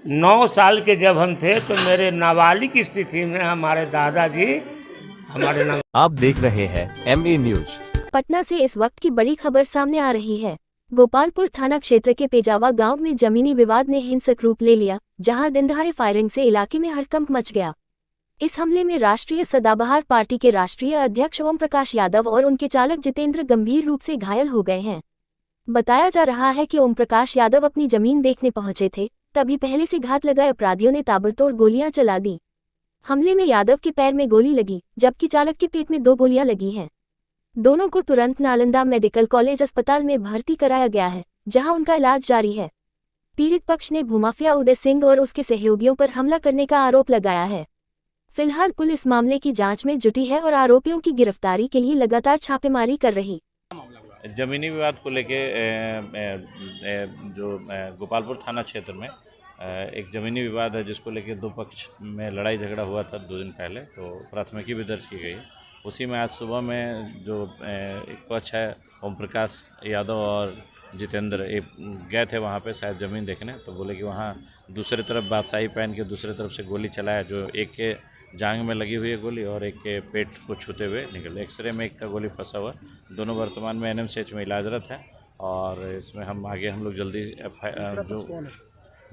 9 साल के जब हम थे तो मेरे नाबालिग की स्थिति में हमारे दादाजी हमारे नाम। आप देख रहे हैं MA न्यूज। पटना से इस वक्त की बड़ी खबर सामने आ रही है। गोपालपुर थाना क्षेत्र के पेजावा गांव में जमीनी विवाद ने हिंसक रूप ले लिया, जहां दिनदहाड़े फायरिंग से इलाके में हड़कंप मच गया। इस हमले में राष्ट्रीय सदाबहार पार्टी के राष्ट्रीय अध्यक्ष ओम प्रकाश यादव और उनके चालक जितेंद्र गंभीर रूप से घायल हो गए हैं। बताया जा रहा है कि ओम प्रकाश यादव अपनी जमीन देखने पहुंचे थे, तभी पहले से घात लगाए अपराधियों ने ताबड़तोड़ गोलियां चला दी। हमले में यादव के पैर में गोली लगी, जबकि चालक के पेट में 2 गोलियां लगी हैं। दोनों को तुरंत नालंदा मेडिकल कॉलेज अस्पताल में भर्ती कराया गया है, जहां उनका इलाज जारी है। पीड़ित पक्ष ने भूमाफिया उदय सिंह और उसके सहयोगियों पर हमला करने का आरोप लगाया है। फिलहाल पुलिस मामले की जांच में जुटी है और आरोपियों की गिरफ्तारी के लिए लगातार छापेमारी कर रही। जमीनी विवाद को लेके जो गोपालपुर थाना क्षेत्र में एक ज़मीनी विवाद है, जिसको लेके 2 पक्ष में लड़ाई झगड़ा हुआ था 2 दिन पहले, तो प्राथमिकी भी दर्ज की गई है। उसी में आज सुबह में जो एक पक्ष है ओम प्रकाश यादव और जितेंद्र गए थे वहाँ पे शायद ज़मीन देखने, तो बोले कि वहाँ दूसरी तरफ बादशाही पहन के दूसरी तरफ से गोली चलाया, जो एक के जांघ में लगी हुई है गोली और एक के पेट को छूते हुए निकले। एक्सरे में एक का गोली फंसा हुआ। दोनों वर्तमान में NMCH में इलाजरत है और इसमें हम लोग जल्दी जो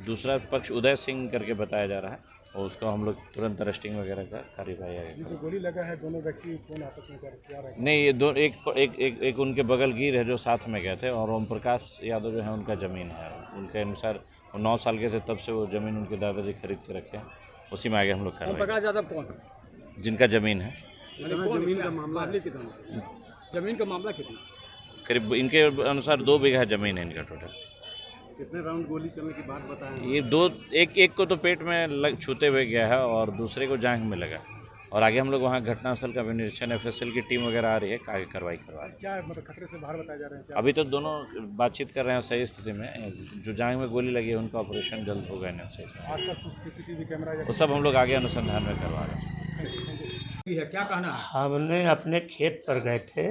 दूसरा पक्ष उदय सिंह करके बताया जा रहा है, और उसको हम लोग तुरंत अरेस्टिंग वगैरह का कार्यवाही आएगी। जो गोली लगा है दोनों व्यक्ति कौन आपस में क्या रहे? नहीं, ये दो एक उनके बगल गिर है जो साथ में गए थे, और ओम प्रकाश यादव जो है उनका ज़मीन है। उनके अनुसार वो 9 साल के थे तब से वो ज़मीन उनके दादाजी खरीद के रखे हैं। उसी में आगे हम लोग कर रहे हैं। प्रकाश यादव कौन है? जिनका ज़मीन है। जमीन का मामला कितना? जमीन का मामला कितना? करीब इनके अनुसार 2 बीघा ज़मीन है इनका टोटल। कितने राउंड गोली चलने की बात बताएं? ये एक को तो पेट में छूते हुए गया है और दूसरे को जांघ में लगा। और आगे हम लोग वहाँ घटनास्थल का भी निरीक्षण, FSL की टीम वगैरह आ रही है, आगे कार्रवाई करवा रहे हैं। क्या मतलब खतरे से बाहर बताए जा रहे हैं? अभी तो दोनों बातचीत कर रहे हैं सही स्थिति में। जो जांघ में गोली लगी है उनका ऑपरेशन जल्द होगा। आसपास कुछ CCTV कैमरा वो सब हम लोग आगे अनुसंधान में करवा रहे हैं। क्या कहना है? हमने अपने खेत पर गए थे।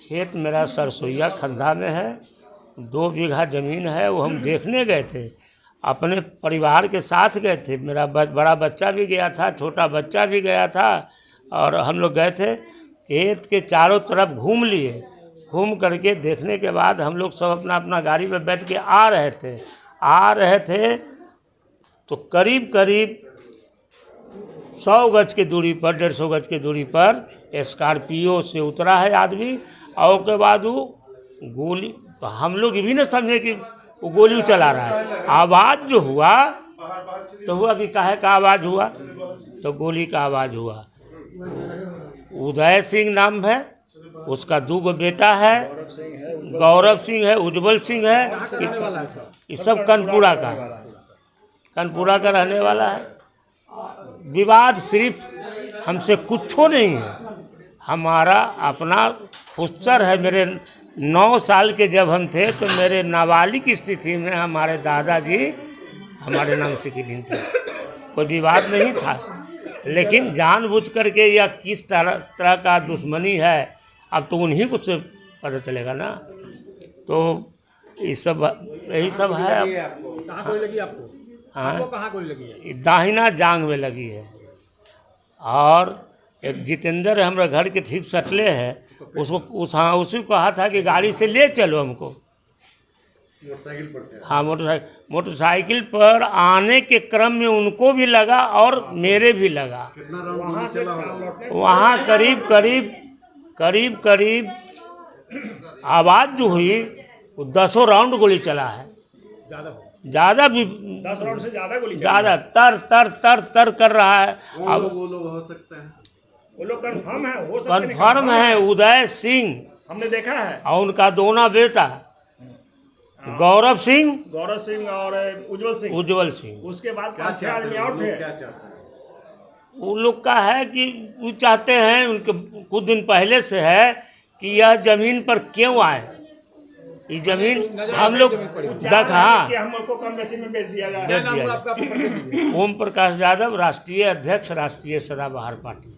खेत मेरा सरसोईया खंधा में है, 2 बीघा ज़मीन है, वो हम देखने गए थे। अपने परिवार के साथ गए थे। मेरा बड़ा बच्चा भी गया था, छोटा बच्चा भी गया था, और हम लोग गए थे। खेत के चारों तरफ घूम लिए। घूम करके देखने के बाद हम लोग सब अपना अपना गाड़ी में बैठ के आ रहे थे तो करीब 100 गज की दूरी पर, 150 गज की दूरी पर स्कॉर्पियो से उतरा है आदमी, और उसके बाद वो गोली, तो हम लोग ये भी नहीं समझे कि वो गोली चला रहा है। आवाज़ जो हुआ तो हुआ कि काहे का आवाज़ हुआ, तो गोली का आवाज़ हुआ। उदय सिंह नाम है, उसका 2 बेटा है, गौरव सिंह है, उज्जवल सिंह है। ये सब कनपुरा का रहने वाला है। विवाद सिर्फ हमसे कुछ नहीं है, हमारा अपना खुच्चर है। मेरे 9 साल के जब हम थे तो मेरे नाबालिग की स्थिति में हमारे दादाजी हमारे नाम से गिनी थे। कोई विवाद नहीं था, लेकिन जानबूझ करके या किस तरह का दुश्मनी है, अब तो उन्हीं को से पता चलेगा ना। तो यही सब है। कहाँ गोली लगी आपको? हाँ, कहाँ गोली लगी है? दाहिना जांघ में लगी है। और एक जितेंद्र हमारे घर के ठीक सटले है, उसको उसी को कहा था कि गाड़ी से ले चलो हमको। मोटरसाइकिल पर? हाँ, मोटरसाइकिल पर आने के क्रम में उनको भी लगा और मेरे भी लगा। कितना राउंड गोली चला होगा? वहाँ करीब आवाज़ जो हुई वो 10 राउंड गोली चला है। ज़्यादा भी, 10 राउंड से ज़्यादा गोली? ज़्यादा तर कर रहा है। अब वो लोग हो सकते हैं, वो लोग कन्फर्म है उदय सिंह, हमने देखा है, और उनका 2 बेटा गौरव सिंह और उज्जवल सिंह। उसके बाद 5-6 आदमी और थे। उन लोग का है कि वो चाहते हैं, उनके कुछ दिन पहले से है कि यह ज़मीन पर क्यों आए। ये ज़मीन हम लोग हमको कम बेसी में बेच दिया जाए। ओम प्रकाश यादव, राष्ट्रीय अध्यक्ष, राष्ट्रीय सदाबहार पार्टी।